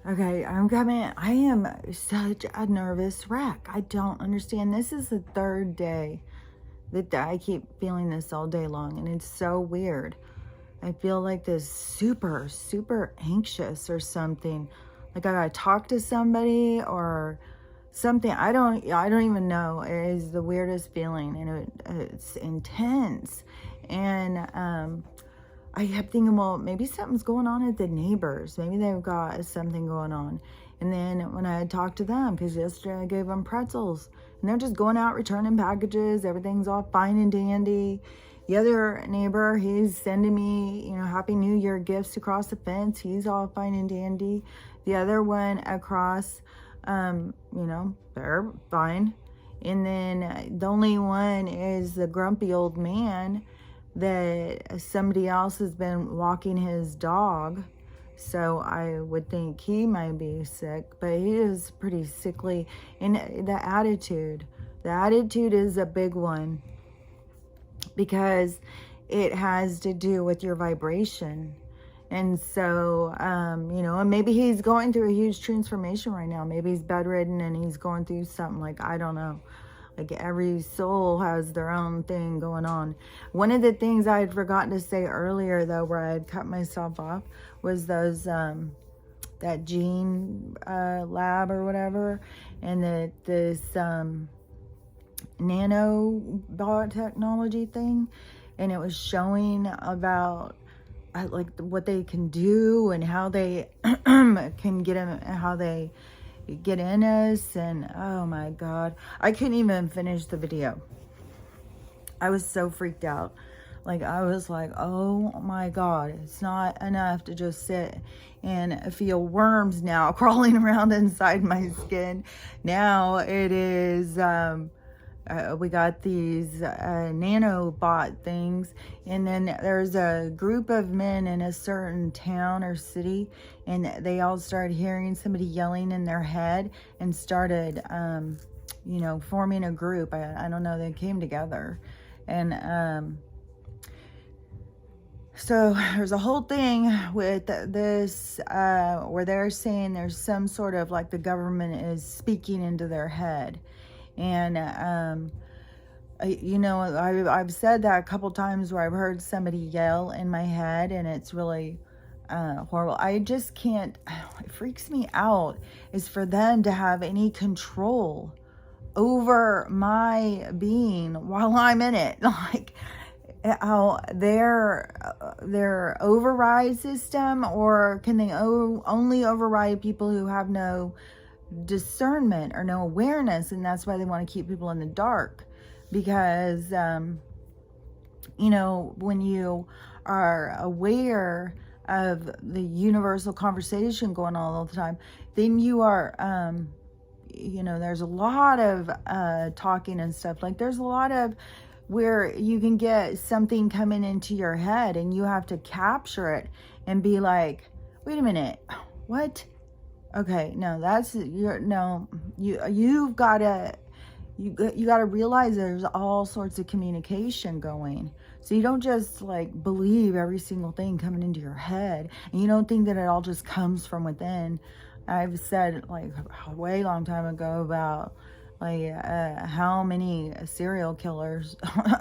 Okay, I'm coming. I am such a nervous wreck. I don't understand. This is the third day that I keep feeling this all day long, and it's so weird. I feel like this super, super anxious or something. Like I gotta talk to somebody or something. I don't even know. It is the weirdest feeling, and it's intense. And I kept thinking, well, maybe something's going on at the neighbors. Maybe they've got something going on. And then when I had talked to them, because yesterday I gave them pretzels, and they're just going out returning packages. Everything's all fine and dandy. The other neighbor, he's sending me, Happy New Year gifts across the fence. He's all fine and dandy. The other one across, they're fine. And then the only one is the grumpy old man that somebody else has been walking his dog. So I would think he might be sick, but he is pretty sickly. And the attitude is a big one, because it has to do with your vibration. And so, and maybe he's going through a huge transformation right now. Maybe he's bedridden and he's going through something, like, I don't know. Like every soul has their own thing going on. One of the things I had forgotten to say earlier, though, where I had cut myself off, was those, that gene lab or whatever. And that this nanobot technology thing. And it was showing about like what they can do and how they can get them, how they get in us. And oh my God, I couldn't even finish the video. I was so freaked out. Like, I was like, oh my God, it's not enough to just sit and feel worms now crawling around inside my skin. Now it is we got these nanobot things, and then there's a group of men in a certain town or city, and they all started hearing somebody yelling in their head and started, forming a group. I don't know, they came together. And so there's a whole thing with this where they're saying there's some sort of, like, the government is speaking into their head. And, I've said that a couple times where I've heard somebody yell in my head, and it's really horrible. I just can't, it freaks me out, is for them to have any control over my being while I'm in it. Like, how their override system, or can they only override people who have no discernment or no awareness? And that's why they want to keep people in the dark, because when you are aware of the universal conversation going on all the time, then you are there's a lot of talking and stuff. Like, there's a lot of where you can get something coming into your head and you have to capture it and be like, wait a minute, what? Okay, no, you've got to realize there's all sorts of communication going. So you don't just, like, believe every single thing coming into your head, and you don't think that it all just comes from within. I've said, like, a way long time ago about, like, how many serial killers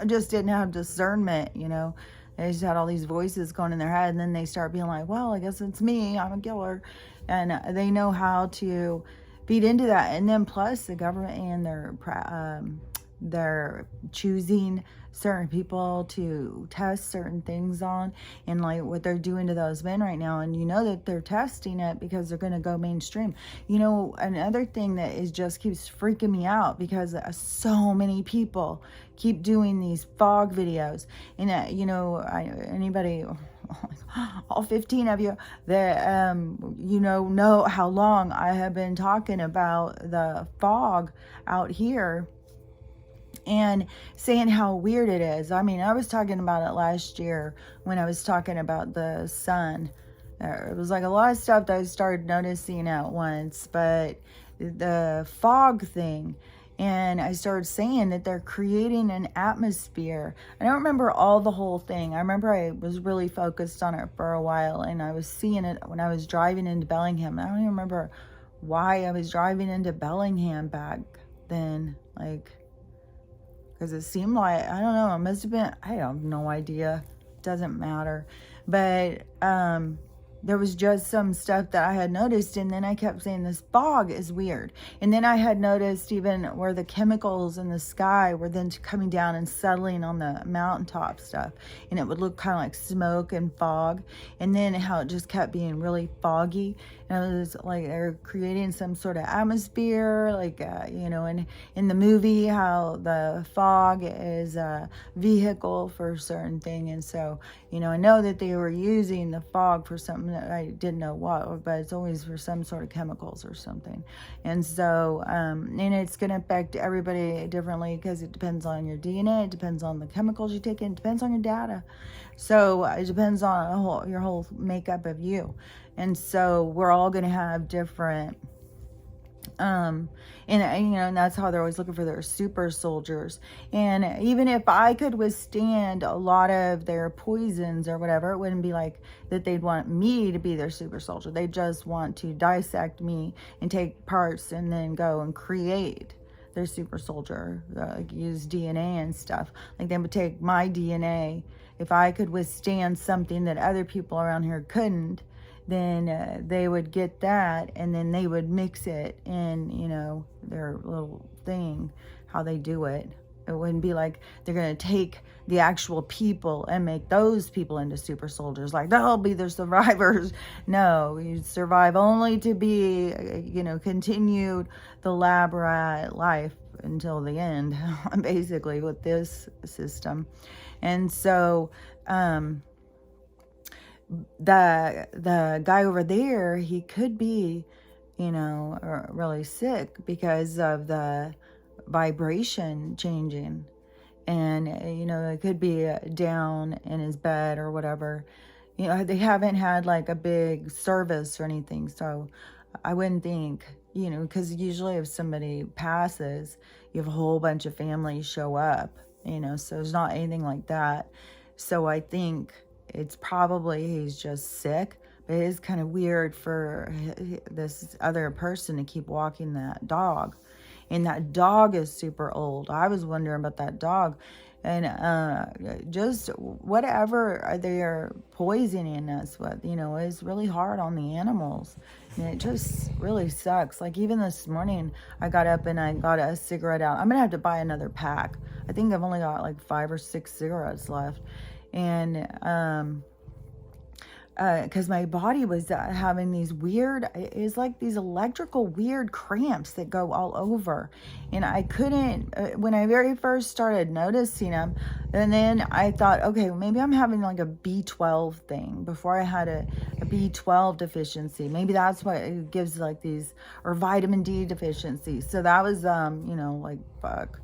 just didn't have discernment. They just had all these voices going in their head, and then they start being like, well, I guess it's me, I'm a killer. And they know how to feed into that. And then plus the government, and they're choosing certain people to test certain things on, and like what they're doing to those men right now. And that they're testing it because they're going to go mainstream. Another thing that just keeps freaking me out, because so many people keep doing these fog videos, and anybody, all 15 of you that know how long I have been talking about the fog out here and saying how weird it is. I mean, I was talking about it last year when I was talking about the sun. It was like a lot of stuff that I started noticing at once, but the fog thing And I started saying that they're creating an atmosphere. I don't remember all the whole thing. I remember I was really focused on it for a while, and I was seeing it when I was driving into Bellingham. I don't even remember why I was driving into Bellingham back then. Like, because it seemed like, I don't know, it must have been, I have no idea. Doesn't matter. But there was just some stuff that I had noticed, and then I kept saying this fog is weird. And then I had noticed even where the chemicals in the sky were then coming down and settling on the mountaintop stuff, and it would look kind of like smoke and fog, and then how it just kept being really foggy, and it was like they're creating some sort of atmosphere, like and in the movie how the fog is a vehicle for a certain thing. And so I know that they were using the fog for something that I didn't know what, but it's always for some sort of chemicals or something. And so, and it's going to affect everybody differently because it depends on your DNA, it depends on the chemicals you take in, it depends on your data. So it depends on your whole makeup of you. And so we're all going to have different and that's how they're always looking for their super soldiers. And even if I could withstand a lot of their poisons or whatever, it wouldn't be like that they'd want me to be their super soldier. They just want to dissect me and take parts and then go and create their super soldier, like use DNA and stuff. Like they would take my DNA. If I could withstand something that other people around here couldn't, then they would get that, and then they would mix it in, their little thing, how they do it. It wouldn't be like they're going to take the actual people and make those people into super soldiers. Like, they'll be the survivors. No, you survive only to be, continued the lab rat life until the end, basically, with this system. And so, the guy over there, he could be, really sick because of the vibration changing. And, it could be down in his bed or whatever. They haven't had like a big service or anything. So I wouldn't think, because usually if somebody passes, you have a whole bunch of families show up, so there's not anything like that. So I think it's probably he's just sick, but it is kind of weird for this other person to keep walking that dog. And that dog is super old. I was wondering about that dog. And just whatever they're poisoning us with, is really hard on the animals. And it just really sucks. Like even this morning, I got up and I got a cigarette out. I'm going to have to buy another pack. I think I've only got like 5 or 6 cigarettes left. And because my body was having these weird, it's like these electrical weird cramps that go all over, and I couldn't, when I very first started noticing them, and then I thought, okay, maybe I'm having like a B12 thing. Before I had a B12 deficiency, maybe that's what it gives like these, or vitamin D deficiency. So that was like fuck,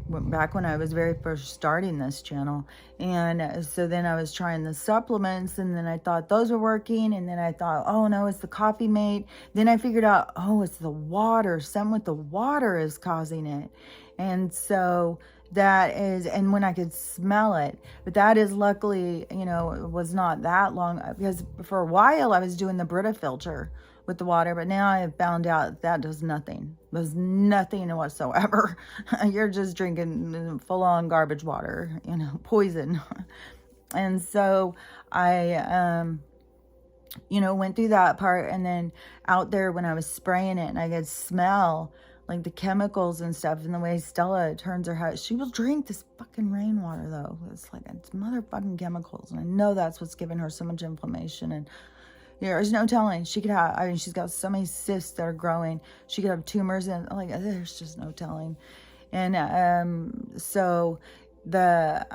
back when I was very first starting this channel. And so then I was trying the supplements, and then I thought those were working, and then I thought, oh no, it's the coffee mate. Then I figured out, oh, it's the water. Something with the water is causing it. And so that is, and when I could smell it, but that is luckily, it was not that long, because for a while I was doing the Brita filter with the water, but now I have found out that does nothing. Does nothing whatsoever. You're just drinking full-on garbage water, poison. And so I, went through that part, and then out there when I was spraying it, and I could smell like the chemicals and stuff, and the way Stella turns her head. She will drink this fucking rainwater though. It's like, it's motherfucking chemicals, and I know that's what's giving her so much inflammation. And there's no telling. She could have, she's got so many cysts that are growing. She could have tumors, and like, there's just no telling. And so but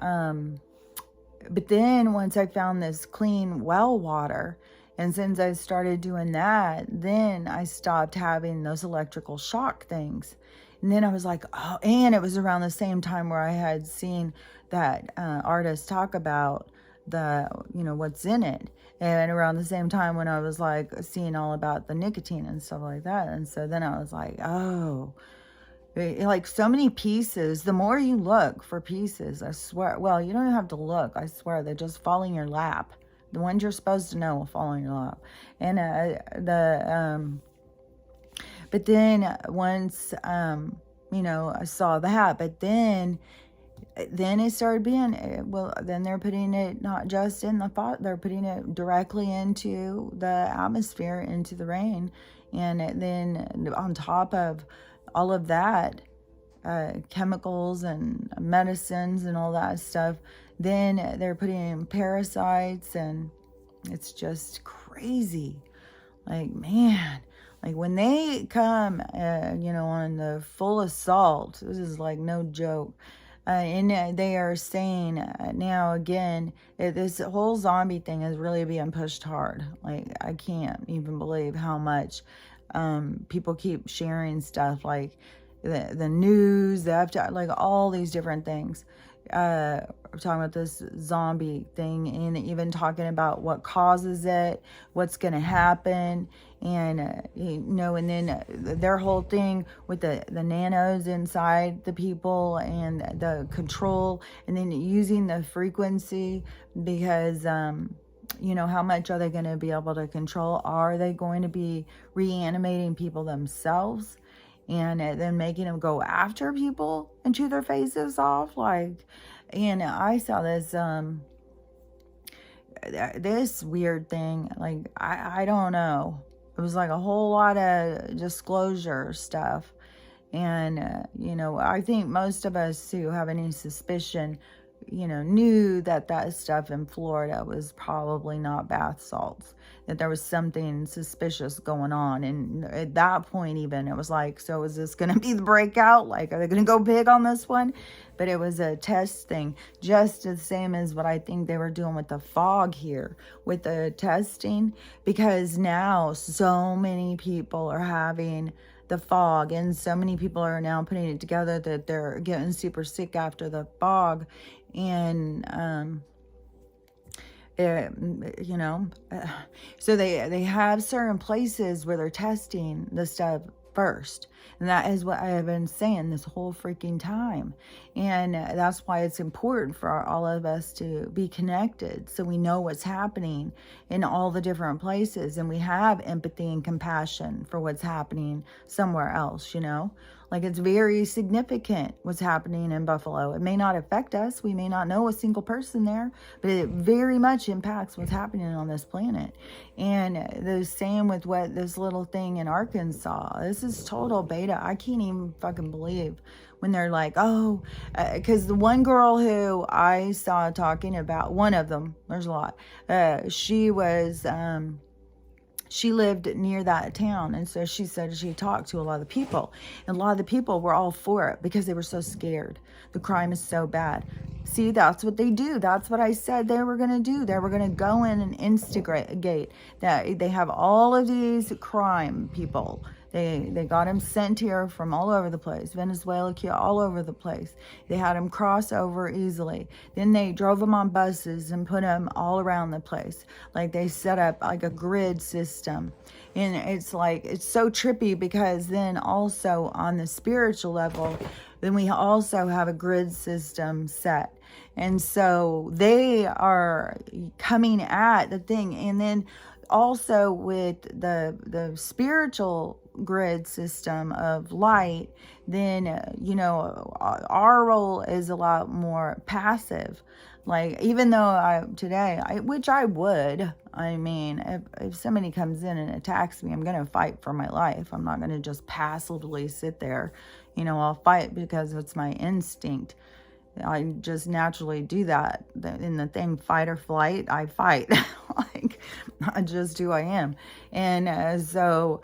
then once I found this clean well water, and since I started doing that, then I stopped having those electrical shock things. And then I was like, oh, and it was around the same time where I had seen that artist talk about the, what's in it. And around the same time when I was like seeing all about the nicotine and stuff like that. And so then I was like, oh, Like so many pieces. The more you look for pieces, I swear. Well, you don't even have to look. I swear they just fall in your lap. The ones you're supposed to know will fall in your lap. And but then once I saw that, but then it started being, well, then they're putting it not just in the thought, they're putting it directly into the atmosphere, into the rain. And then on top of all of that, chemicals and medicines and all that stuff, then they're putting in parasites, and it's just crazy. Like, man, like when they come, on the full assault, this is like no joke. And they are saying now again, this whole zombie thing is really being pushed hard. Like, I can't even believe how much people keep sharing stuff, like the news, the FTI, like all these different things. We're talking about this zombie thing, and even talking about what causes it, what's going to happen, and and then their whole thing with the nanos inside the people and the control, and then using the frequency, because how much are they going to be able to control? Are they going to be reanimating people themselves? And then making them go after people and chew their faces off, and I saw this weird thing, like, I don't know, it was like a whole lot of disclosure stuff, and I think most of us who have any suspicion, knew that stuff in Florida was probably not bath salts, that there was something suspicious going on. And at that point, even, it was like, so is this going to be the breakout? Like, are they going to go big on this one? But it was a test thing, just the same as what I think they were doing with the fog here, with the testing, because now so many people are having the fog, and so many people are now putting it together that they're getting super sick after the fog. And so they have certain places where they're testing the stuff first, and that is what I have been saying this whole freaking time. And that's why it's important for all of us to be connected, so we know what's happening in all the different places, and we have empathy and compassion for what's happening somewhere else. Like, it's very significant what's happening in Buffalo. It may not affect us. We may not know a single person there, but it very much impacts what's happening on this planet. And the same with what this little thing in Arkansas. This is total beta. I can't even fucking believe when they're like, oh, because the one girl who I saw talking about, one of them, there's a lot, she was... she lived near that town, and so she said she talked to a lot of the people, and a lot of the people were all for it because they were so scared. The crime is so bad. See, that's what they do. That's what I said they were going to do. They were going to go in and instigate that. They have all of these crime people. They got him sent here from all over the place, Venezuela, Cuba, all over the place. They had him cross over easily. Then they drove him on buses and put him all around the place. Like, they set up like a grid system. And it's like, it's so trippy, because then also on the spiritual level, then we also have a grid system set. And so they are coming at the thing. And then also with the spiritual grid system of light, then our role is a lot more passive. Like, even though which I would, I mean, if somebody comes in and attacks me, I'm going to fight for my life. I'm not going to just passively sit there. I'll fight because it's my instinct. I just naturally do that. In the thing, fight or flight, I fight. Like, just who I am. And the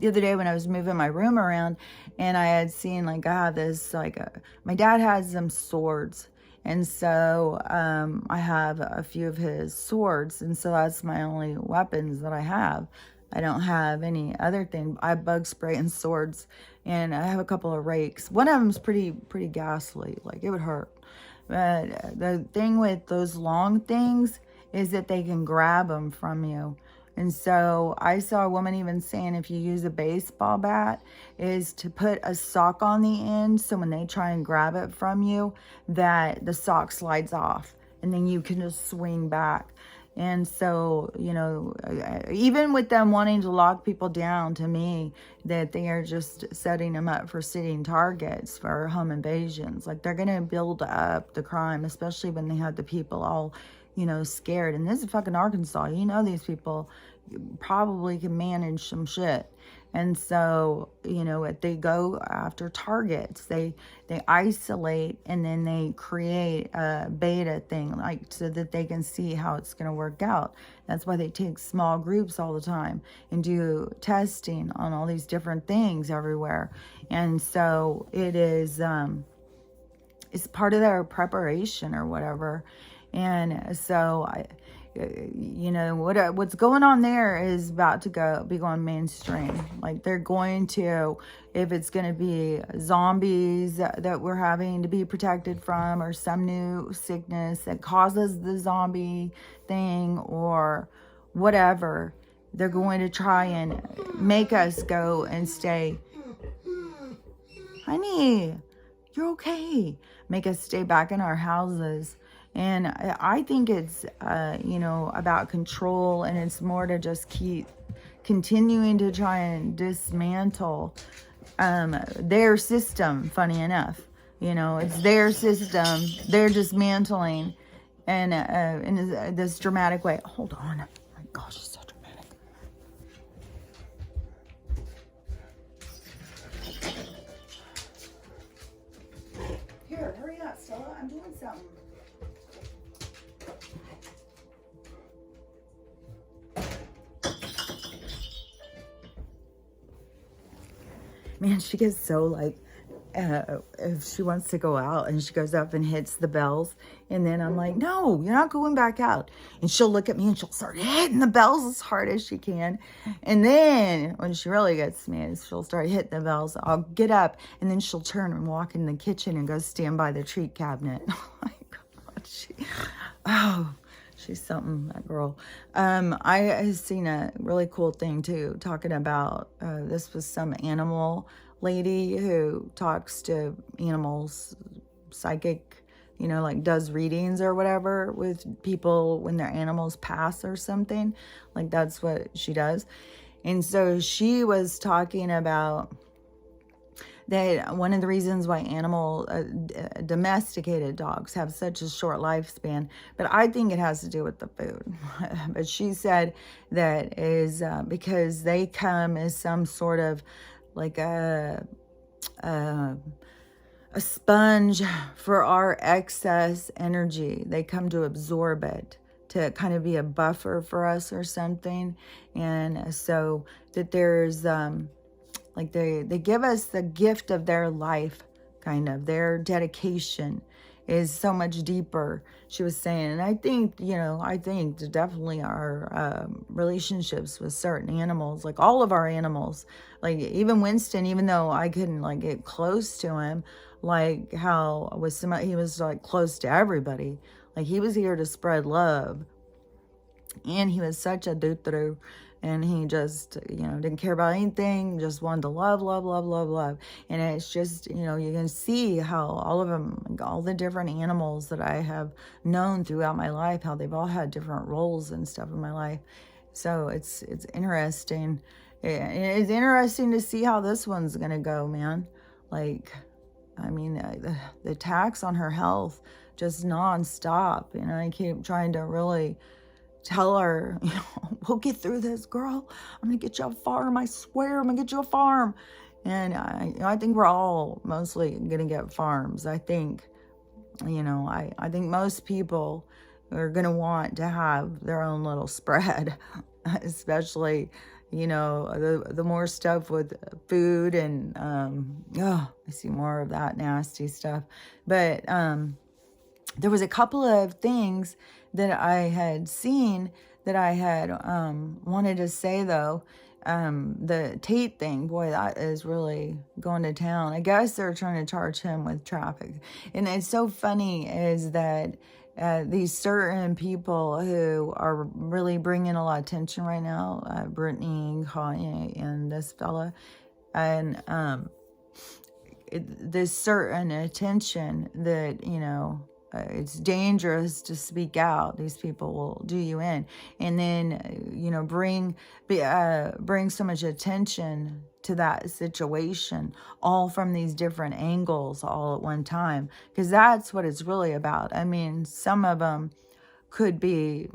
other day when I was moving my room around, and I had seen, like, I have this, like, my dad has some swords. And so I have a few of his swords. And so that's my only weapons that I have. I don't have any other thing. I have bug spray and swords, and I have a couple of rakes. One of them's pretty ghastly. Like, it would hurt. But the thing with those long things is that they can grab them from you. And so I saw a woman even saying if you use a baseball bat is to put a sock on the end, so when they try and grab it from you, that the sock slides off and then you can just swing back. And so, even with them wanting to lock people down, to me, that they are just setting them up for sitting targets for home invasions. Like, they're going to build up the crime, especially when they have the people all, scared. And this is fucking Arkansas. These people probably can manage some shit. And so, if they go after targets, they isolate, and then they create a beta thing, like, so that they can see how it's going to work out. That's why they take small groups all the time and do testing on all these different things everywhere. And so it is, it's part of their preparation or whatever. And so what's going on there is about to be going mainstream. Like, they're going to, if it's going to be zombies that we're having to be protected from, or some new sickness that causes the zombie thing, or whatever, they're going to try and make us go and stay. Honey, you're okay. Make us stay back in our houses. And I think it's, about control, and it's more to just keep continuing to try and dismantle their system, funny enough. It's their system. They're dismantling, and in this dramatic way. Hold on. Oh my gosh, it's so dramatic. Here, hurry up, Stella. I'm doing something. Man, she gets so like, if she wants to go out, and she goes up and hits the bells, and then I'm like, no, you're not going back out. And she'll look at me and she'll start hitting the bells as hard as she can. And then when she really gets me, is she'll start hitting the bells. I'll get up, and then she'll turn and walk in the kitchen and go stand by the treat cabinet. Oh my God, she's something, that girl. I have seen a really cool thing too, talking about, this was some animal lady who talks to animals, psychic, like does readings or whatever with people when their animals pass or something. Like, that's what she does. And so she was talking about that one of the reasons why domesticated dogs have such a short lifespan, but I think it has to do with the food. But she said that is because they come as some sort of like a sponge for our excess energy. They come to absorb it, to kind of be a buffer for us or something. And so that there's like they give us the gift of their life, kind of. Their dedication is so much deeper, she was saying. And I think, that definitely our relationships with certain animals, like all of our animals, like even Winston, even though I couldn't like get close to him, like how he was like close to everybody. Like, he was here to spread love. And he was such a doo-doo. And he just, didn't care about anything, just wanted to love, love, love, love, love. And it's just, you can see how all of them, like all the different animals that I have known throughout my life, how they've all had different roles and stuff in my life. So it's interesting. It's interesting to see how this one's going to go, man. Like, I mean, the attacks on her health, just nonstop. I keep trying to really tell her, we'll get through this, girl. I'm going to get you a farm. I swear, I'm going to get you a farm. And I think we're all mostly going to get farms. I think, I think most people are going to want to have their own little spread, especially, the more stuff with food and, I see more of that nasty stuff. But, there was a couple of things that I had seen that I had wanted to say, though. The Tate thing, boy, that is really going to town. I guess they're trying to charge him with traffic. And it's so funny is that these certain people who are really bringing a lot of attention right now, Brittany, Kanye, and this fella, and this certain attention that, it's dangerous to speak out. These people will do you in, and then bring so much attention to that situation, all from these different angles, all at one time, because that's what it's really about. I mean, some of them could be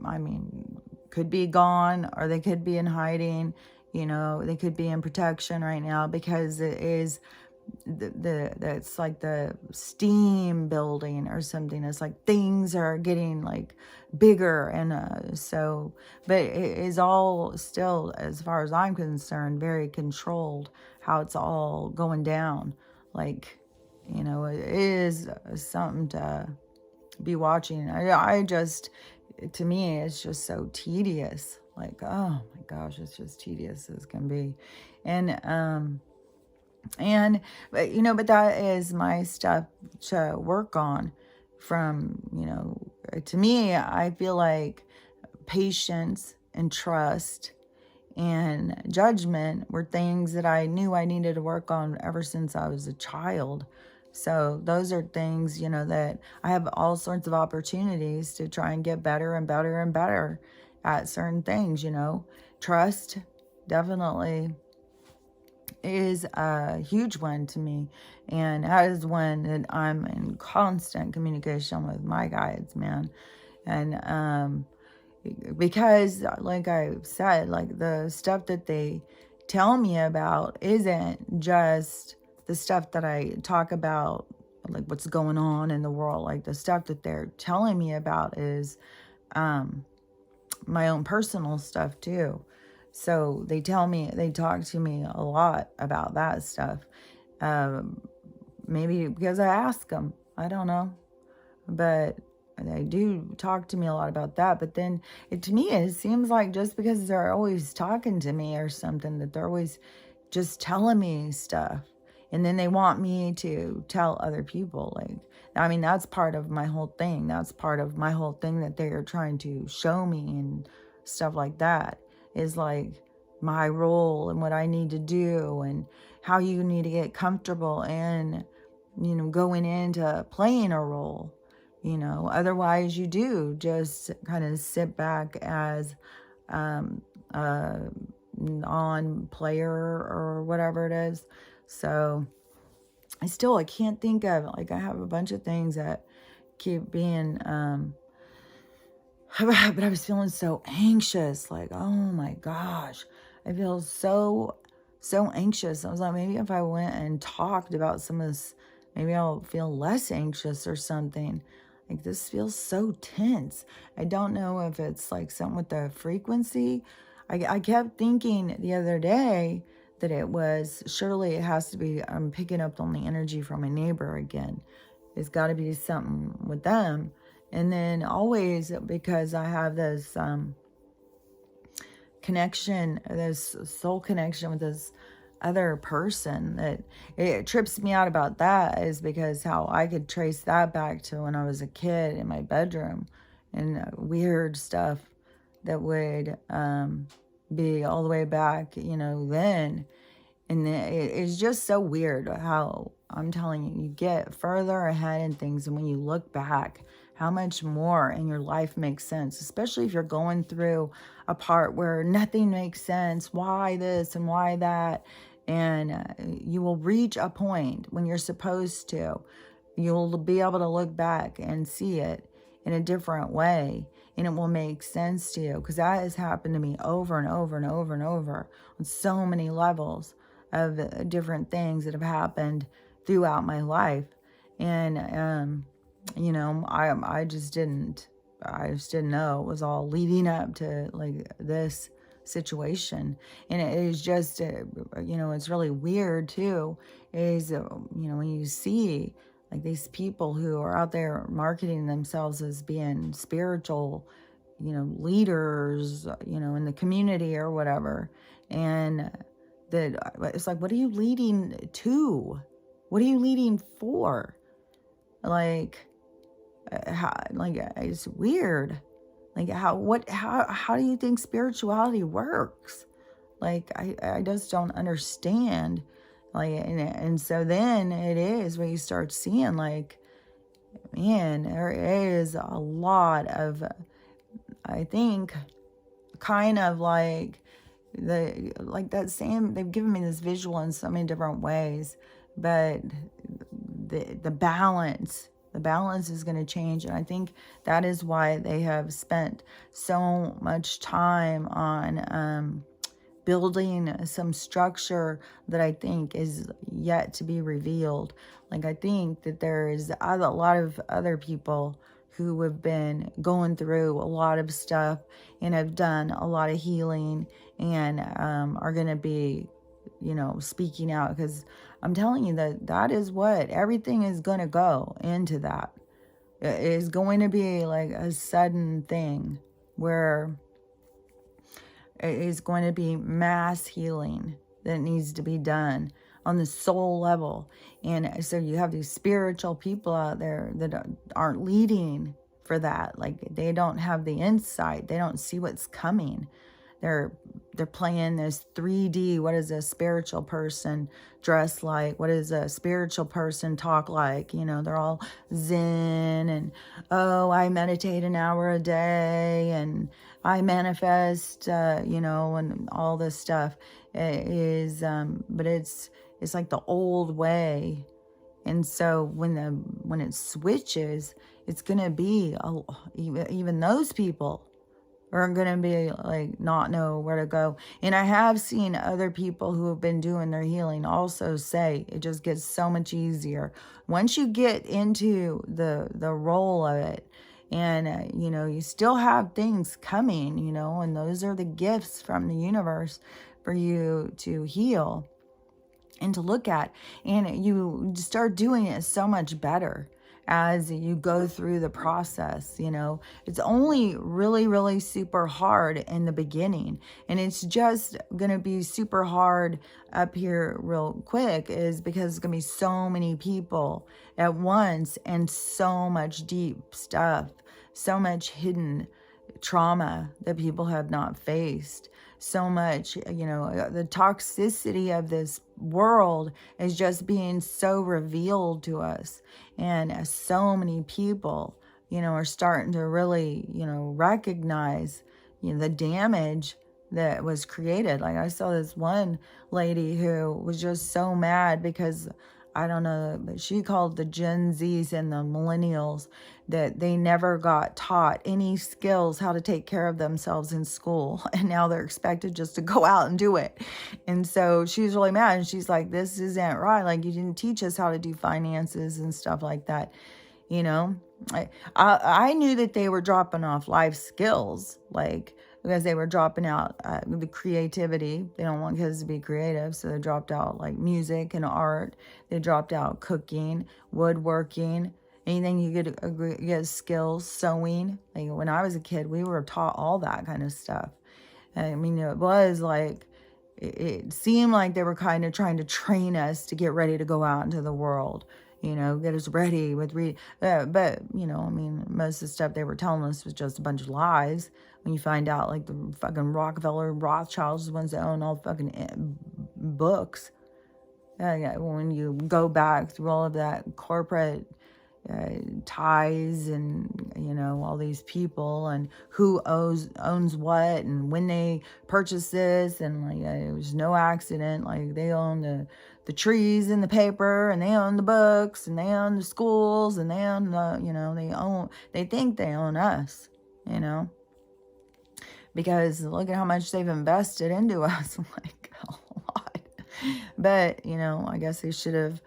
gone, or they could be in hiding. They could be in protection right now, because it is that's like the steam building or something. It's like things are getting like bigger, and but it is all still, as far as I'm concerned, very controlled, how it's all going down. Like, it is something to be watching. I just, to me, it's just so tedious. Like, oh my gosh, it's just tedious as can be. But that is my stuff to work on. To me, I feel like patience and trust and judgment were things that I knew I needed to work on ever since I was a child. So those are things, that I have all sorts of opportunities to try and get better and better and better at certain things. Trust, definitely, is a huge one to me, and that is one that I'm in constant communication with my guides, man. And because, like I said, like the stuff that they tell me about isn't just the stuff that I talk about, like what's going on in the world. Like the stuff that they're telling me about is my own personal stuff too. So they talk to me a lot about that stuff. Maybe because I ask them, I don't know. But they do talk to me a lot about that. But then to me, it seems like just because they're always talking to me or something, that they're always just telling me stuff. And then they want me to tell other people. That's part of my whole thing. That's part of my whole thing that they are trying to show me and stuff like that, is like my role and what I need to do and how you need to get comfortable in, going into playing a role. Otherwise you do just kind of sit back as a non-player or whatever it is. So I can't think of, like, I have a bunch of things that keep being, but I was feeling so anxious, like, oh my gosh, I feel so anxious. I was like, maybe if I went and talked about some of this, maybe I'll feel less anxious or something. Like, this feels so tense. I don't know if it's like something with the frequency. I kept thinking the other day that surely it has to be, I'm picking up on the energy from my neighbor again. It's got to be something with them. And then always, because I have this connection, this soul connection with this other person, that it trips me out about that, is because how I could trace that back to when I was a kid in my bedroom, and weird stuff that would be all the way back, then. And it's just so weird how, I'm telling you, you get further ahead in things, and when you look back, how much more in your life makes sense, especially if you're going through a part where nothing makes sense. Why this and why that? And you will reach a point when you're supposed to. You'll be able to look back and see it in a different way, and it will make sense to you, because that has happened to me over and over and over and over on so many levels of different things that have happened throughout my life. And I just didn't know it was all leading up to like this situation. And it is just it's really weird too, is when you see like these people who are out there marketing themselves as being spiritual, leaders, in the community or whatever. And that it's like, what are you leading to? What are you leading for? Like, It's weird. Like, how do you think spirituality works? Like, I just don't understand. Like, and so then it is when you start seeing, like, man, there is a lot of, I think, kind of like that same, they've given me this visual in so many different ways, but the balance is going to change. And I think that is why they have spent so much time on building some structure that I think is yet to be revealed. Like, I think that there is a lot of other people who have been going through a lot of stuff and have done a lot of healing, and are going to be, speaking out, because I'm telling you that is what everything is going to go into. That it is going to be like a sudden thing where it is going to be mass healing that needs to be done on the soul level. And so you have these spiritual people out there that aren't leading for that. Like, they don't have the insight. They don't see what's coming. They're playing this 3D. What does a spiritual person dress like? What does a spiritual person talk like? They're all zen and, oh, I meditate an hour a day and I manifest, and all this stuff is, but it's like the old way. And so when it switches, it's going to be, even those people are going to be like, not know where to go. And I have seen other people who have been doing their healing also say it just gets so much easier once you get into the role of it. And, you still have things coming, and those are the gifts from the universe for you to heal and to look at. And you start doing it so much better as you go through the process. It's only really, really super hard in the beginning, and it's just gonna be super hard up here real quick, is because it's gonna be so many people at once and so much deep stuff, so much hidden trauma that people have not faced, so much, the toxicity of this world is just being so revealed to us. And so many people, are starting to really, recognize, the damage that was created. Like, I saw this one lady who was just so mad because, I don't know, but she called the Gen Zs and the millennials that they never got taught any skills how to take care of themselves in school. And now they're expected just to go out and do it. And so she's really mad. And she's like, this isn't right. Like, you didn't teach us how to do finances and stuff like that. I knew that they were dropping off life skills, like, because they were dropping out the creativity. They don't want kids to be creative, so they dropped out like music and art. They dropped out cooking, woodworking, anything you could get skills, sewing. Like, when I was a kid, we were taught all that kind of stuff. I mean, it was like, it seemed like they were kind of trying to train us to get ready to go out into the world. Get us ready with but, I mean, most of the stuff they were telling us was just a bunch of lies. When you find out, like, the fucking Rockefeller, Rothschilds, the ones that own all the fucking books. When you go back through all of that corporate ties and, all these people and who owns what and when they purchased this, and like, it was no accident. Like, they own the trees and the paper, and they own the books, and they own the schools, and they own the, they think they own us, because look at how much they've invested into us. Like, a lot. But, I guess they should have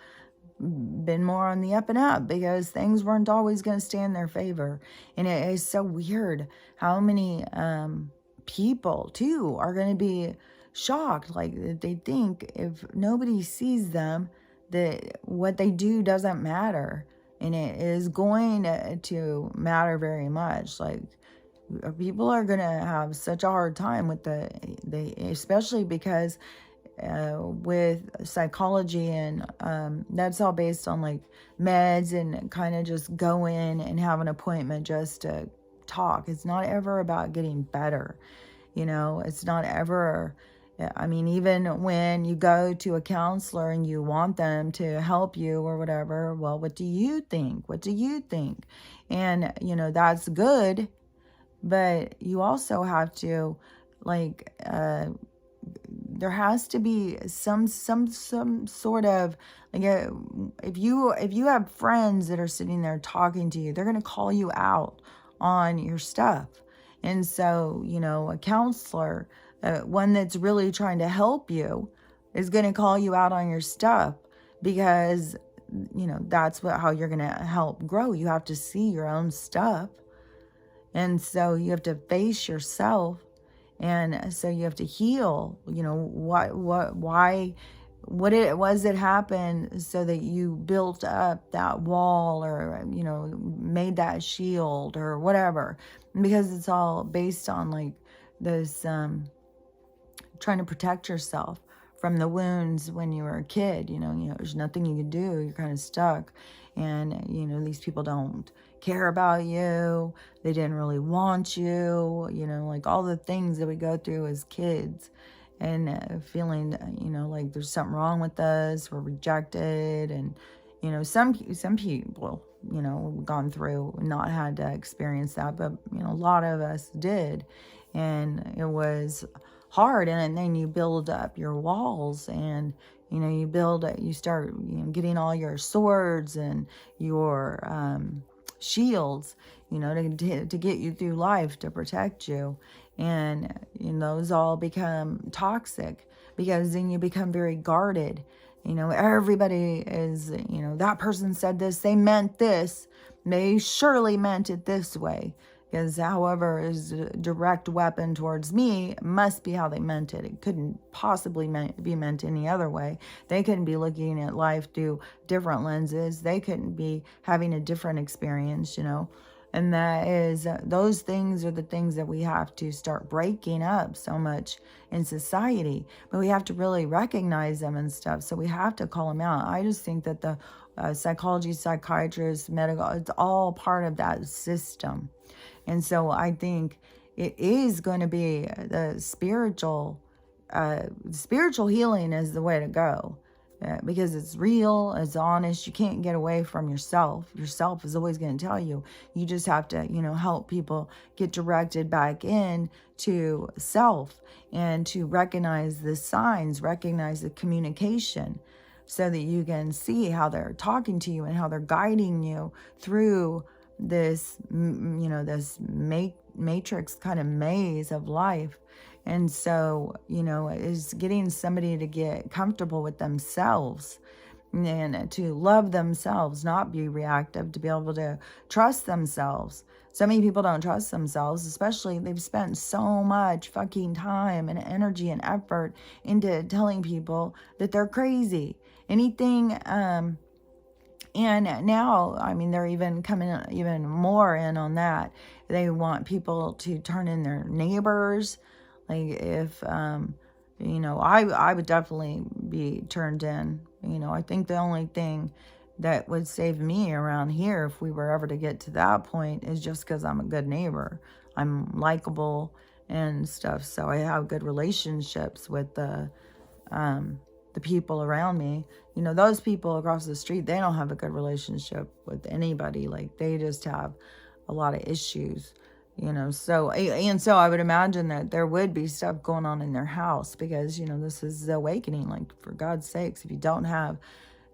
been more on the up and up, because things weren't always going to stay in their favor. And it is so weird how many people too are going to be shocked. Like, they think if nobody sees them, that what they do doesn't matter. And it is going to matter very much. Like, people are going to have such a hard time with especially because with psychology, and that's all based on like meds, and kind of just go in and have an appointment just to talk. It's not ever about getting better. It's not ever, I mean, even when you go to a counselor and you want them to help you or whatever, well, what do you think? What do you think? And, that's good, but you also have to, like, there has to be some sort of, like, if you have friends that are sitting there talking to you, they're going to call you out on your stuff. And so, a counselor, one that's really trying to help you, is going to call you out on your stuff, because, that's how you're going to help grow. You have to see your own stuff. And so you have to face yourself. And so you have to heal, what it was that happened, so that you built up that wall, or, made that shield or whatever. Because it's all based on like this, trying to protect yourself from the wounds when you were a kid. There's nothing you can do. You're kind of stuck. And, these people don't care about you. They didn't really want you, like all the things that we go through as kids, and feeling, like there's something wrong with us, we're rejected. And, some people, gone through, not had to experience that, but, a lot of us did. And it was hard. And then you build up your walls, and you start getting all your swords and your shields, to get you through life, to protect you. And those all become toxic, because then you become very guarded. Everybody is, that person said this, they meant this, they surely meant it this way. Because however is a direct weapon towards me must be how they meant it. It couldn't possibly be meant any other way. They couldn't be looking at life through different lenses. They couldn't be having a different experience, And those things are the things that we have to start breaking up so much in society. But we have to really recognize them and stuff. So we have to call them out. I just think that the psychology, psychiatrists, medical, it's all part of that system. And so I think it is going to be the spiritual healing is the way to go, because it's real, it's honest. You can't get away from yourself. Yourself is always going to tell you. You just have to, help people get directed back in to self, and to recognize the signs, recognize the communication, so that you can see how they're talking to you and how they're guiding you through this, this matrix kind of maze of life. And so, is getting somebody to get comfortable with themselves, and to love themselves, not be reactive, to be able to trust themselves. So many people don't trust themselves, especially they've spent so much fucking time and energy and effort into telling people that they're crazy. Anything, and now, I mean, they're even coming even more in on that. They want people to turn in their neighbors. Like if, I would definitely be turned in. I think the only thing that would save me around here, if we were ever to get to that point, is just because I'm a good neighbor. I'm likable and stuff. So I have good relationships with the people around me. Those people across the street, they don't have a good relationship with anybody. Like, they just have a lot of issues, so I would imagine that there would be stuff going on in their house, because this is the awakening. Like, for God's sakes, if you don't have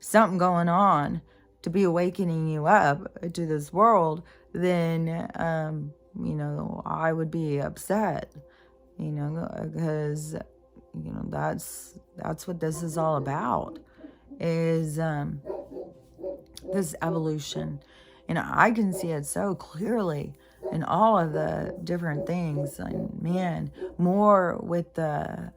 something going on to be awakening you up to this world, then I would be upset, because that's what this is all about, is this evolution. And I can see it so clearly in all of the different things. And man, more with the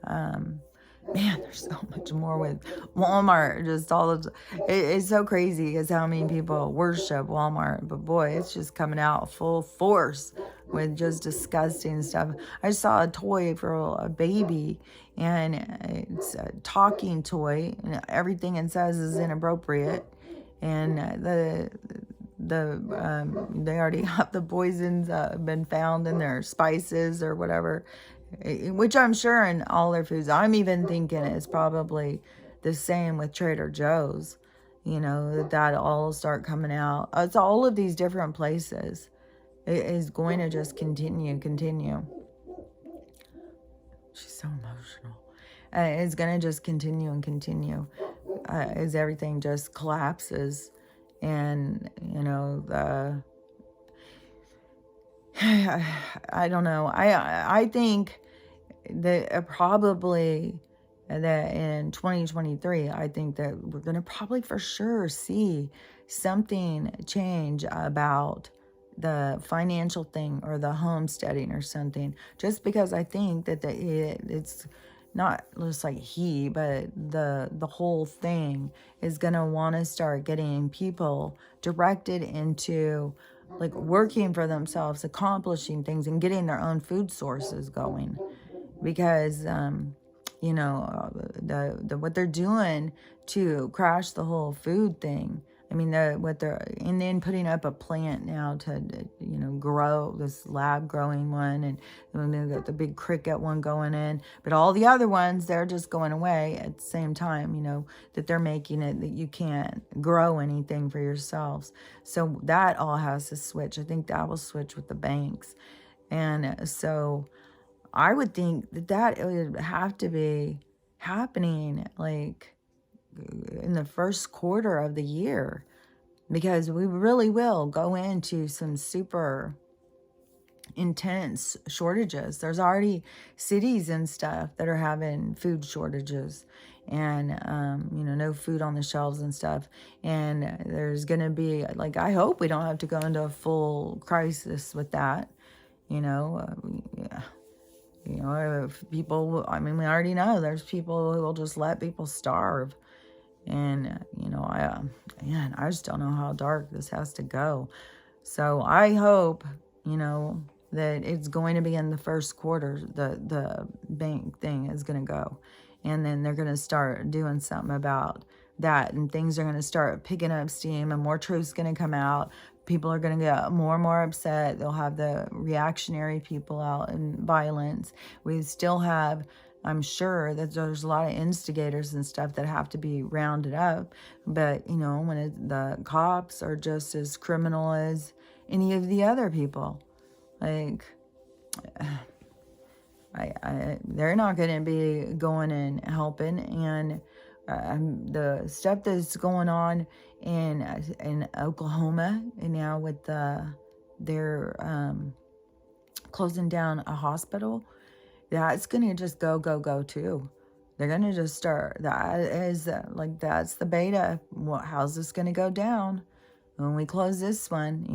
Man, there's so much more with Walmart. Just all of it's so crazy is how many people worship Walmart. But boy, it's just coming out full force with just disgusting stuff. I saw a toy for a baby, and it's a talking toy, and everything it says is inappropriate. And they already have the poisons been found in their spices or whatever, which I'm sure in all their foods. I'm even thinking it's probably the same with Trader Joe's, that all start coming out. It's all of these different places. It is going to just continue. She's so emotional. It's going to just continue and continue as everything just collapses. And, I don't know. I think that probably that in 2023, I think that we're going to probably for sure see something change about the financial thing or the homesteading or something, just because I think that it's not just like but the whole thing is going to want to start getting people directed into like working for themselves, accomplishing things, and getting their own food sources going. Because the what they're doing to crash the whole food thing. I mean, and then putting up a plant now to grow this lab growing one, and then they've got the big cricket one going in, but all the other ones, they're just going away at the same time, that they're making it that you can't grow anything for yourselves. So that all has to switch. I think that will switch with the banks. And so I would think that would have to be happening like in the first quarter of the year, because we really will go into some super intense shortages. There's already cities and stuff that are having food shortages, and no food on the shelves and stuff. And there's gonna be, like, I hope we don't have to go into a full crisis with that. Yeah. If people, I mean, we already know there's people who will just let people starve. And, I just don't know how dark this has to go. So I hope, that it's going to be in the first quarter, the bank thing is going to go. And then they're going to start doing something about that. And things are going to start picking up steam, and more truth's going to come out. People are going to get more and more upset. They'll have the reactionary people out in violence. We still have, I'm sure that there's a lot of instigators and stuff that have to be rounded up. But, when the cops are just as criminal as any of the other people, like, they're not going to be going and helping. And the stuff that's going on in Oklahoma and now with they're closing down a hospital, that's going to just go too. They're going to just start. That's the beta. How's this going to go down when we close this one,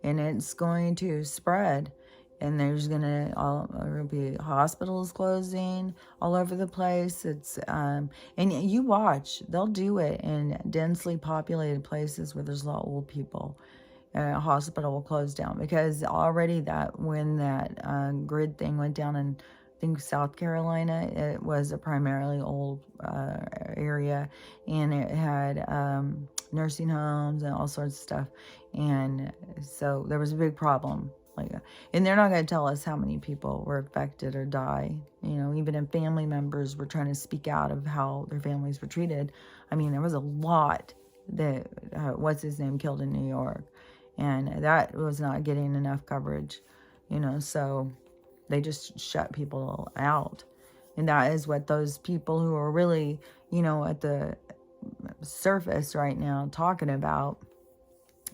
and it's going to spread. And there's there'll be hospitals closing all over the place. It's and you watch, they'll do it in densely populated places where there's a lot of old people. A hospital will close down, because already when that grid thing went down in, I think, South Carolina, it was a primarily old area, and it had nursing homes and all sorts of stuff. And so there was a big problem. And they're not going to tell us how many people were affected or died. Even if family members were trying to speak out of how their families were treated. I mean, there was a lot that, what's his name, killed in New York. And that was not getting enough coverage, so they just shut people out. And that is what those people who are really, at the surface right now talking about,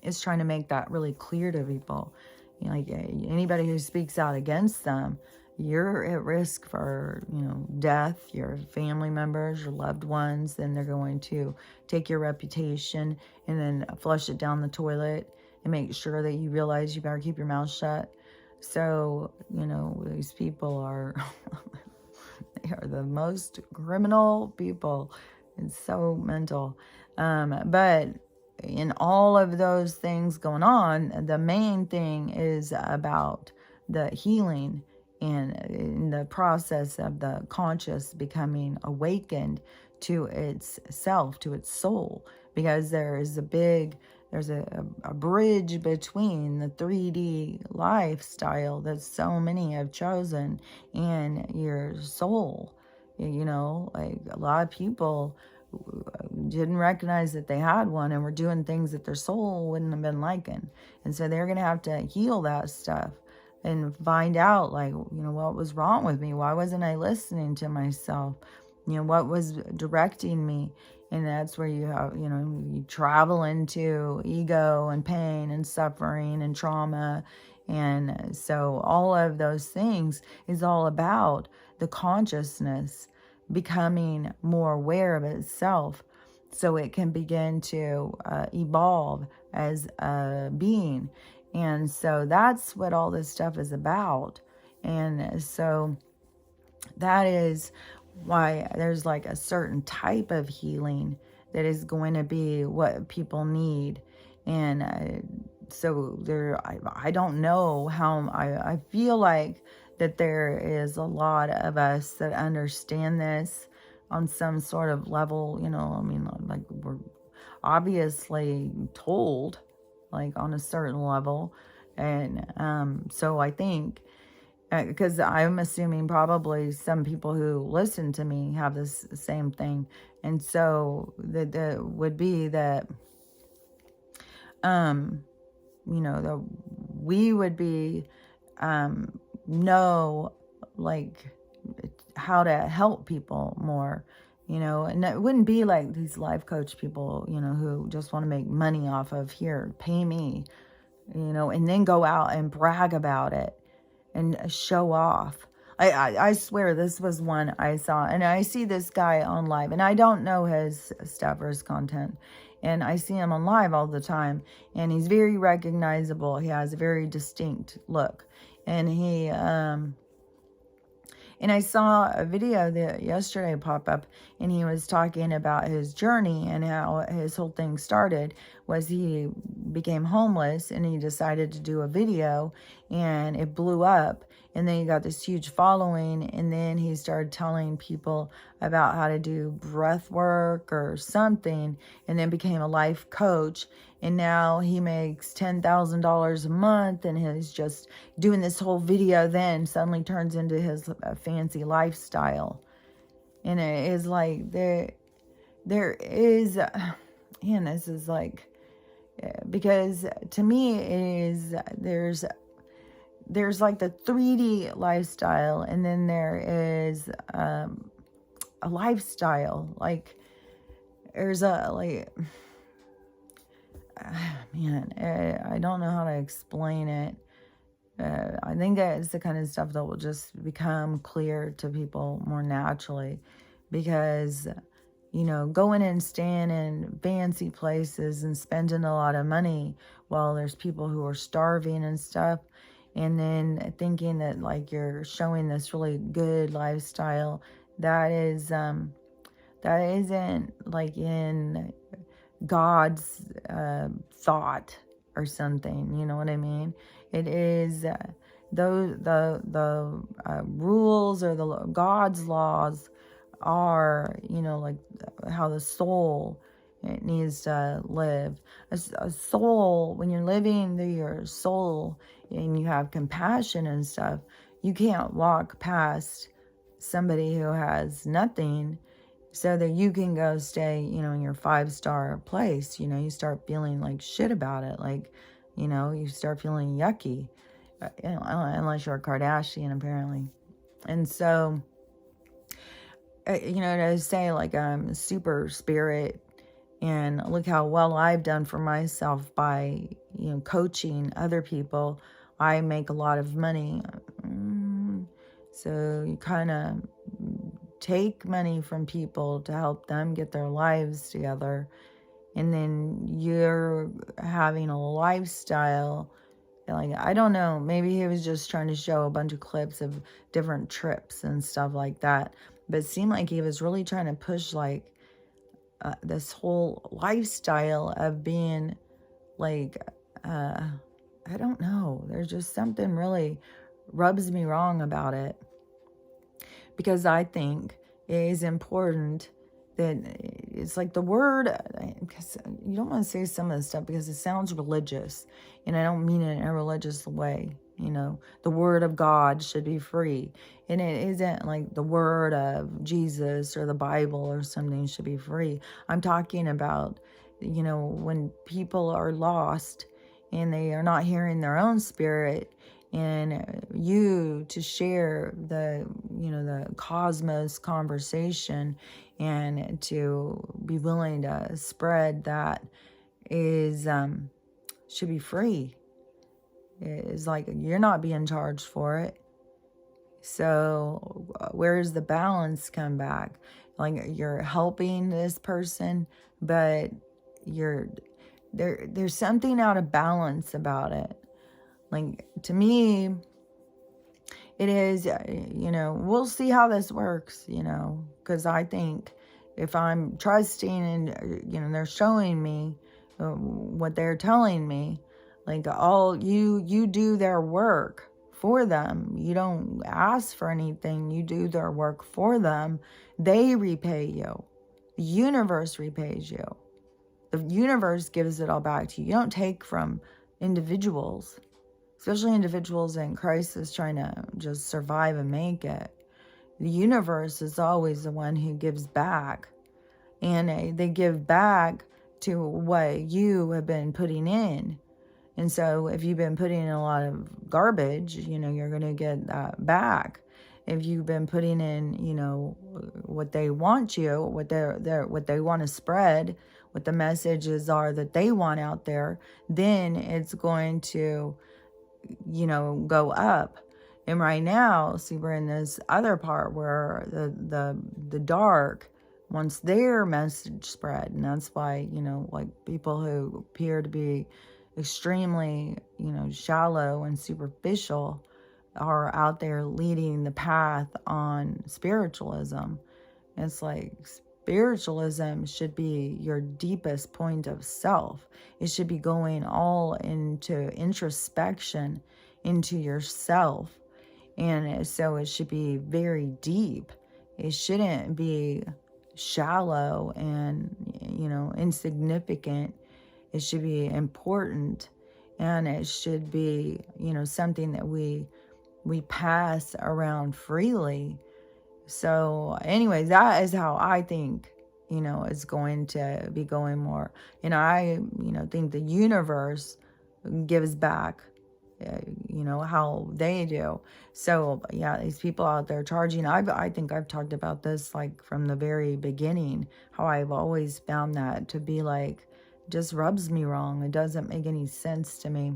is trying to make that really clear to people. Like, anybody who speaks out against them, you're at risk for, death, your family members, your loved ones. Then they're going to take your reputation and then flush it down the toilet and make sure that you realize you better keep your mouth shut. So, these people are, They are the most criminal people. It's so mental. But in all of those things going on, the main thing is about the healing and in the process of the conscious becoming awakened to its self, to its soul, because there's a bridge between the 3D lifestyle that so many have chosen and your soul. Like a lot of people didn't recognize that they had one and were doing things that their soul wouldn't have been liking. And so they're going to have to heal that stuff and find out, like, what was wrong with me? Why wasn't I listening to myself? What was directing me? And that's where you have, you travel into ego and pain and suffering and trauma. And so all of those things is all about the consciousness becoming more aware of itself so it can begin to evolve as a being. And so that's what all this stuff is about. And so that is why there's like a certain type of healing that is going to be what people need. And so I don't know how, I feel like that there is a lot of us that understand this on some sort of level, like we're obviously told, like on a certain level. And so I think, because I'm assuming probably some people who listen to me have this same thing. And so that would be that, that we would be, know, like, how to help people more, and it wouldn't be like these life coach people, who just want to make money off of, here, pay me, and then go out and brag about it and show off. I swear this was one I saw, and I see this guy on live, and I don't know his stuff or his content, and I see him on live all the time, and he's very recognizable. He has a very distinct look, and and I saw a video that yesterday pop up, and he was talking about his journey and how his whole thing started was he became homeless and he decided to do a video and it blew up. And then he got this huge following, and then he started telling people about how to do breath work or something, and then became a life coach. And now he makes $10,000 a month, and he's just doing this whole video, then suddenly turns into his fancy lifestyle. And it is like there is, and this is like, because to me it is, there's like the 3D lifestyle, and then there is a lifestyle, like there's a, like, man, I don't know how to explain it. I think that it's the kind of stuff that will just become clear to people more naturally, because going and staying in fancy places and spending a lot of money while there's people who are starving and stuff, and then thinking that like you're showing this really good lifestyle, that isn't like in God's thought or something, you know what I mean? It is the rules or the God's laws are, like how the soul, it needs to live. A soul, when you're living through your soul and you have compassion and stuff, you can't walk past somebody who has nothing so that you can go stay, in your 5-star place. You start feeling like shit about it. Like, you start feeling yucky, unless you're a Kardashian, apparently. And so, to say like I'm a super spirit and look how well I've done for myself by, coaching other people. I make a lot of money. So you kind of take money from people to help them get their lives together. And then you're having a lifestyle. Like, I don't know, maybe he was just trying to show a bunch of clips of different trips and stuff like that. but it seemed like he was really trying to push like this whole lifestyle of being like, I don't know. There's just something really rubs me wrong about it, because I think it is important that it's like the word, because you don't want to say some of this stuff because it sounds religious, and I don't mean it in a religious way. The word of God should be free, and it isn't like the word of Jesus or the Bible or something should be free. I'm talking about, when people are lost and they are not hearing their own spirit, and you to share the cosmos conversation, and to be willing to spread that is should be free. It's like you're not being charged for it. So where does the balance come back? Like, you're helping this person, but there's something out of balance about it. Like, to me, it is, we'll see how this works, because I think if I'm trusting and, they're showing me what they're telling me, like, all you do their work for them. You don't ask for anything. You do their work for them. They repay you. The universe repays you. The universe gives it all back to you. You don't take from individuals, especially individuals in crisis trying to just survive and make it. The universe is always the one who gives back. And they give back to what you have been putting in. And so if you've been putting in a lot of garbage, you're going to get that back. If you've been putting in, what they want you, what they want to spread, what the messages are that they want out there, then it's going to, go up. And right now, see, we're in this other part where the dark wants their message spread. And that's why, like, people who appear to be extremely, shallow and superficial are out there leading the path on spiritualism. It's like, spiritualism should be your deepest point of self. It should be going all into introspection into yourself. And so it should be very deep. It shouldn't be shallow and, insignificant. It should be important, and it should be, something that we pass around freely. So anyways, that is how I think, it's going to be going more. I, think the universe gives back, how they do. So yeah, these people out there charging, I think I've talked about this like from the very beginning, how I've always found that to be like, just rubs me wrong. It doesn't make any sense to me.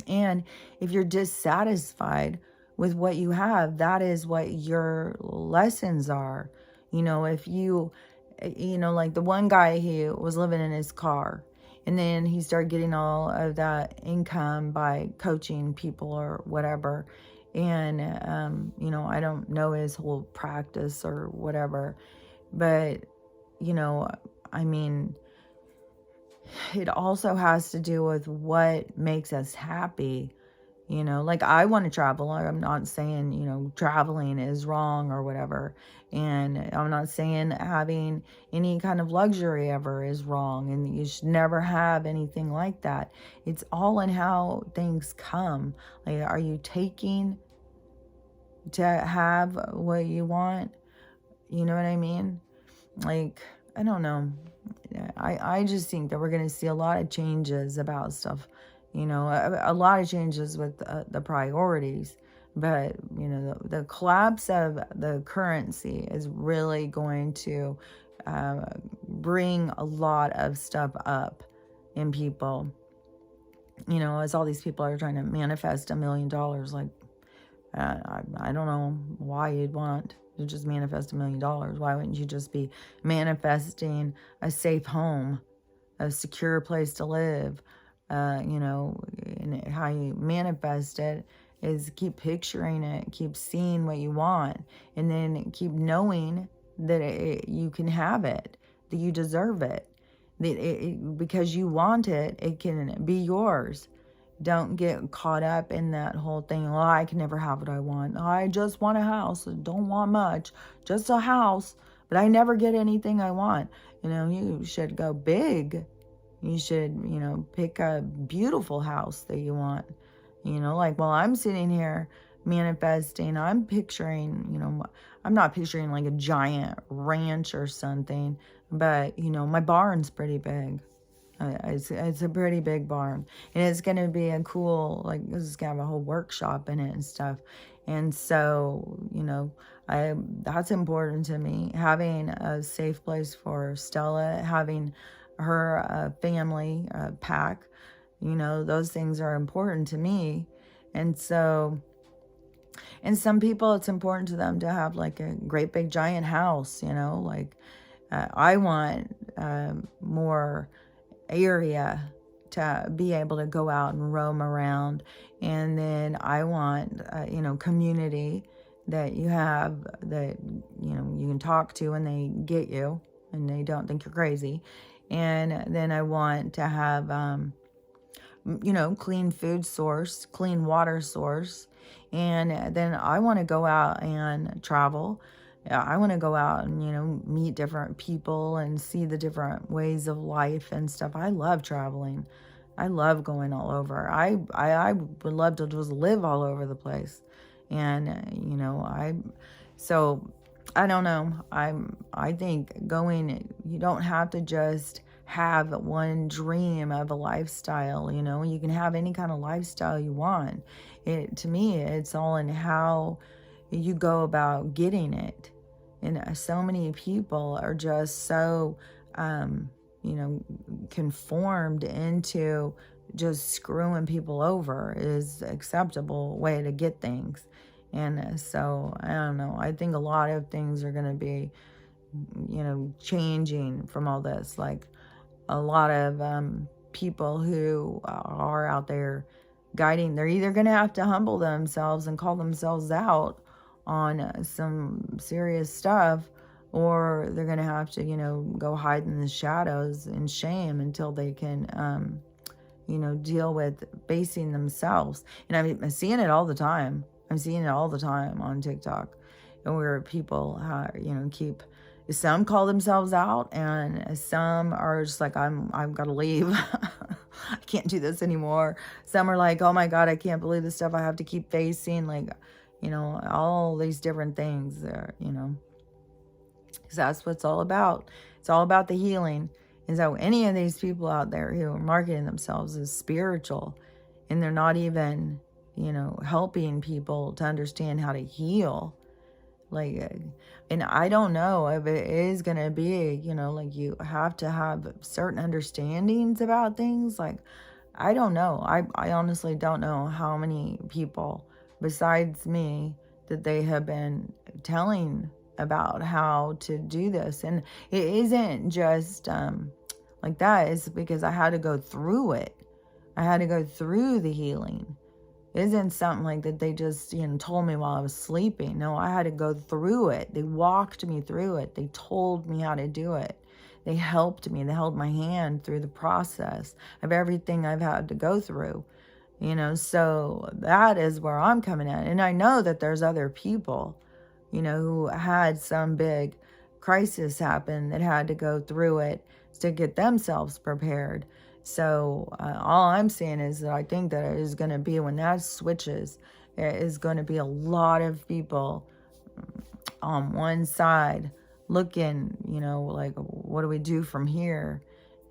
And if you're dissatisfied with what you have, that is what your lessons are. If you, like the one guy, he was living in his car, and then he started getting all of that income by coaching people or whatever. And, I don't know his whole practice or whatever, but, I mean, it also has to do with what makes us happy. Like, I want to travel. I'm not saying, traveling is wrong or whatever. And I'm not saying having any kind of luxury ever is wrong. And you should never have anything like that. It's all in how things come. Like, are you taking to have what you want? You know what I mean? Like, I don't know. I just think that we're going to see a lot of changes about stuff, a lot of changes with the priorities. But, the collapse of the currency is really going to bring a lot of stuff up in people. As all these people are trying to manifest $1 million, like, I don't know why you'd want to just manifest $1 million. Why wouldn't you just be manifesting a safe home, a secure place to live? And how you manifest it is keep picturing it, keep seeing what you want, and then keep knowing that you can have it, that you deserve it, that because you want it, it can be yours. Don't get caught up in that whole thing. Oh, I can never have what I want. I just want a house. I don't want much. Just a house. But I never get anything I want. You should go big. You should, pick a beautiful house that you want. Like while I'm sitting here manifesting, I'm picturing, I'm not picturing like a giant ranch or something, but, my barn's pretty big. It's a pretty big barn, and it's going to be a cool, like, this is going to have a whole workshop in it and stuff. And so, that's important to me, having a safe place for Stella, having her family pack, those things are important to me. And so, and some people, it's important to them to have like a great big giant house, like I want more area to be able to go out and roam around. And then I want, community that you have, that, you can talk to and they get you and they don't think you're crazy. And then I want to have, clean food source, clean water source. And then I want to go out and travel. I want to go out and, meet different people and see the different ways of life and stuff. I love traveling. I love going all over. I would love to just live all over the place. And, so I don't know. I think you don't have to just have one dream of a lifestyle, you can have any kind of lifestyle you want. To me, it's all in how you go about getting it. And so many people are just so, conformed into just screwing people over is acceptable way to get things. And so, I don't know. I think a lot of things are going to be, changing from all this. Like a lot of people who are out there guiding, they're either going to have to humble themselves and call themselves out on some serious stuff, or they're going to have to, go hide in the shadows in shame until they can, deal with facing themselves. And I'm seeing it all the time. I'm seeing it all the time on TikTok, and where people, keep, some call themselves out, and some are just like, I've got to leave. I can't do this anymore. Some are like, oh my God, I can't believe the stuff I have to keep facing. Like, all these different things there, because that's what it's all about. It's all about the healing. And so any of these people out there who are marketing themselves as spiritual, and they're not even, helping people to understand how to heal, like, and I don't know if it is going to be, like you have to have certain understandings about things. Like, I don't know. I honestly don't know how many people besides me that they have been telling about how to do this. And it isn't just like that. It's because I had to go through it. I had to go through the healing. It isn't something like that they just, told me while I was sleeping. No, I had to go through it. They walked me through it. They told me how to do it. They helped me. They held my hand through the process of everything I've had to go through. So that is where I'm coming at. And I know that there's other people, who had some big crisis happen that had to go through it to get themselves prepared. So all I'm saying is that I think that it is going to be, when that switches, there is going to be a lot of people on one side looking, like, what do we do from here?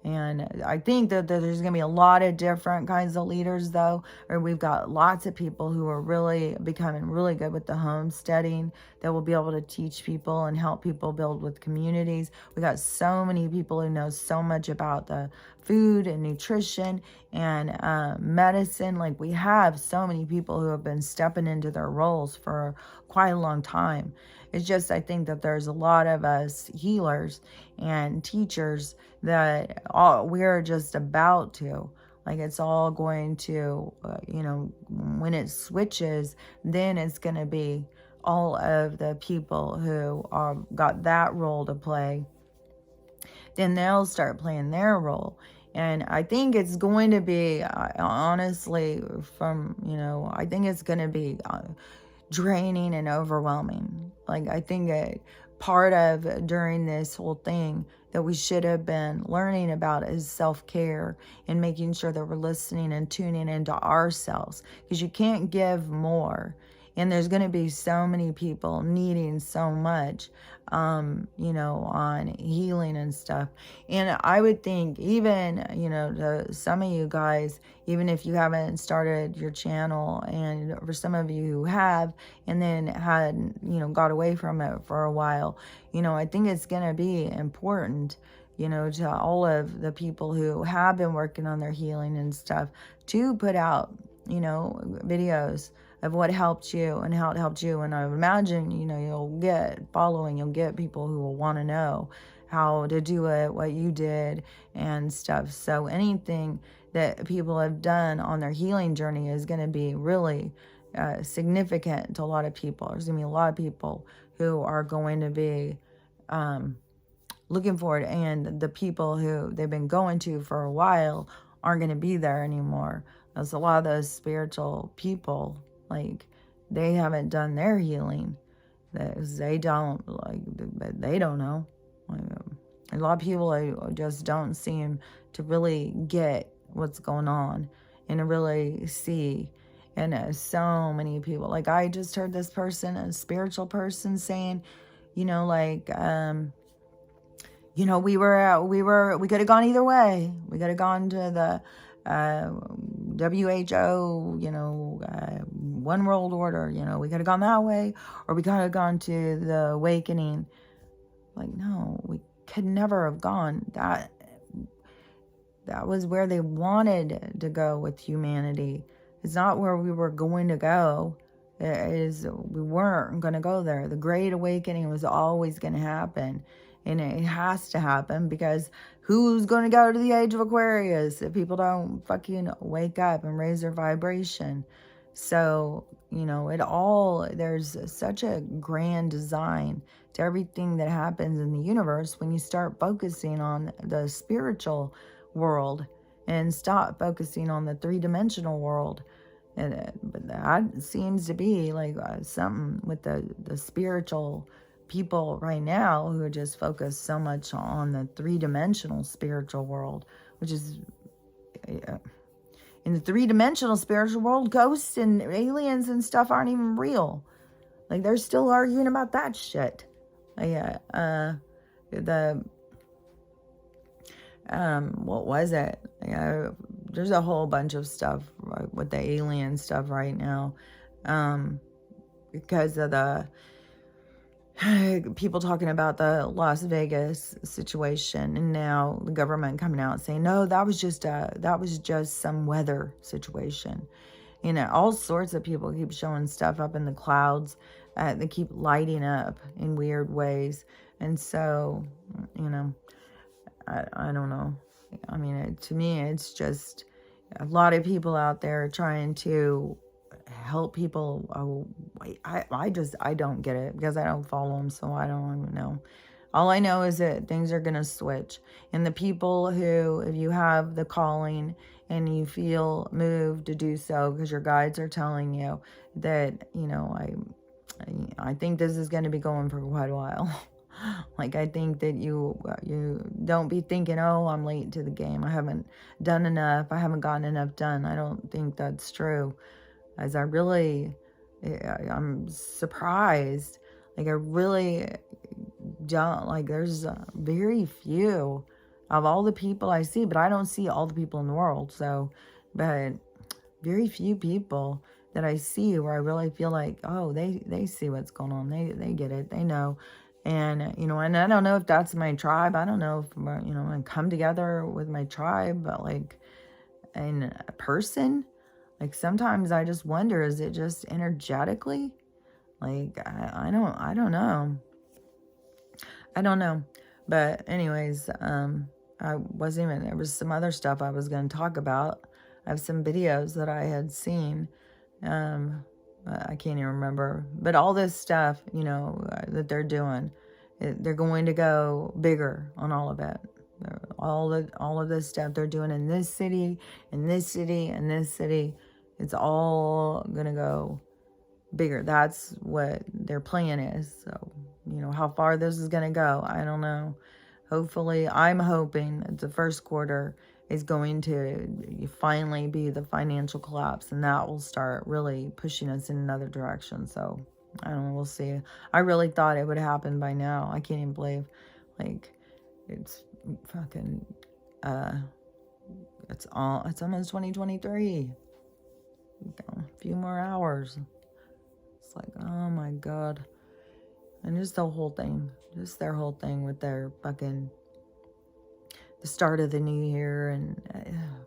And I think that there's going to be a lot of different kinds of leaders, though, or we've got lots of people who are really becoming really good with the homesteading that will be able to teach people and help people build with communities. We got so many people who know so much about the food and nutrition and medicine. Like, we have so many people who have been stepping into their roles for quite a long time. It's just, I think that there's a lot of us healers and teachers that we're just about to. Like it's all going to, you know, when it switches, then it's going to be all of the people who are got that role to play. Then they'll start playing their role. And I think it's going to be, honestly, from, you know, I think it's going to be draining and overwhelming. Like, I think part of during this whole thing that we should have been learning about is self-care and making sure that we're listening and tuning into ourselves, because you can't give more. And there's going to be so many people needing so much, you know, on healing and stuff. And I would think even, you know, to some of you guys, even if you haven't started your channel, and for some of you who have, and then had, you know, got away from it for a while, you know, I think it's going to be important, you know, to all of the people who have been working on their healing and stuff, to put out, you know, videos of what helped you and how it helped you. And I imagine, you know, you'll get people who will want to know how to do it, what you did and stuff. So anything that people have done on their healing journey is going to be really significant to a lot of people. There's going to be a lot of people who are going to be looking for it, and the people who they've been going to for a while aren't going to be there anymore. There's a lot of those spiritual people, like, they haven't done their healing. They don't, like, they don't know. A lot of people just don't seem to really get what's going on and to really see. And so many people, like, I just heard this person, a spiritual person, saying, you know, like, you know, we could have gone either way. We could have gone to the WHO, you know, one world order, you know, we could have gone that way, or we could have gone to the awakening. Like, no, we could never have gone. That was where they wanted to go with humanity. It's not where we were going to go. We weren't going to go there. The Great Awakening was always going to happen. And it has to happen, because who's going to go to the age of Aquarius if people don't fucking wake up and raise their vibration? So, you know, there's such a grand design to everything that happens in the universe when you start focusing on the spiritual world and stop focusing on the three-dimensional world. But that seems to be like something with the spiritual people right now, who are just focused so much on the three-dimensional spiritual world, which is, in the three-dimensional spiritual world, ghosts and aliens and stuff aren't even real. Like, they're still arguing about that shit. What was it? There's a whole bunch of stuff with the alien stuff right now, because of the people talking about the Las Vegas situation, and now the government coming out saying, no, that was just some weather situation. You know, all sorts of people keep showing stuff up in the clouds. They keep lighting up in weird ways. And so, you know, I don't know. I mean, to me, it's just a lot of people out there trying to help people. I don't get it, because I don't follow them, so I don't even know. All I know is that things are going to switch. And the people who, if you have the calling and you feel moved to do so because your guides are telling you that, you know, I think this is going to be going for quite a while. Like, I think that you don't be thinking, oh, I'm late to the game, I haven't done enough, I haven't gotten enough done. I don't think that's true. As I'm surprised. Like, I really don't, like, there's very few of all the people I see, but I don't see all the people in the world, so, but very few people that I see where I really feel like, oh, they see what's going on, they get it, they know. And, you know, and I don't know if that's my tribe. I don't know if, you know, I come together with my tribe, but, like, in a person, like, sometimes I just wonder, is it just energetically? Like, I don't know. I don't know. But anyways, there was some other stuff I was going to talk about. I have some videos that I had seen. I can't even remember. But all this stuff, you know, that they're doing, they're going to go bigger on all of it. All of this stuff they're doing in this city, in this city, in this city, it's all gonna go bigger. That's what their plan is. So, you know, how far this is gonna go, I don't know. Hopefully, I'm hoping that the first quarter is going to finally be the financial collapse, and that will start really pushing us in another direction. So, I don't know, we'll see. I really thought it would happen by now. I can't even believe, like, it's fucking, it's almost 2023. A few more hours. It's like, oh my God. And just the whole thing, just their whole thing with their fucking, the start of the new year. And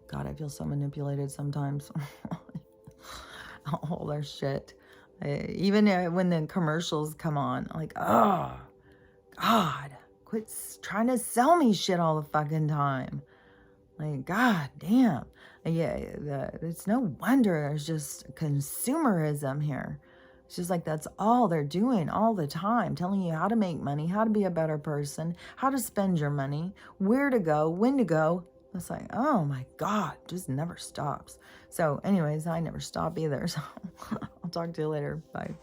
God, I feel so manipulated sometimes. All their shit. Even when the commercials come on, like, oh, God, quit trying to sell me shit all the fucking time. Like, God damn. Yeah, it's no wonder there's just consumerism here. It's just like that's all they're doing all the time, telling you how to make money, how to be a better person, how to spend your money, where to go, when to go. It's like, oh my God, just never stops. So anyways, I never stop either. So I'll talk to you later. Bye.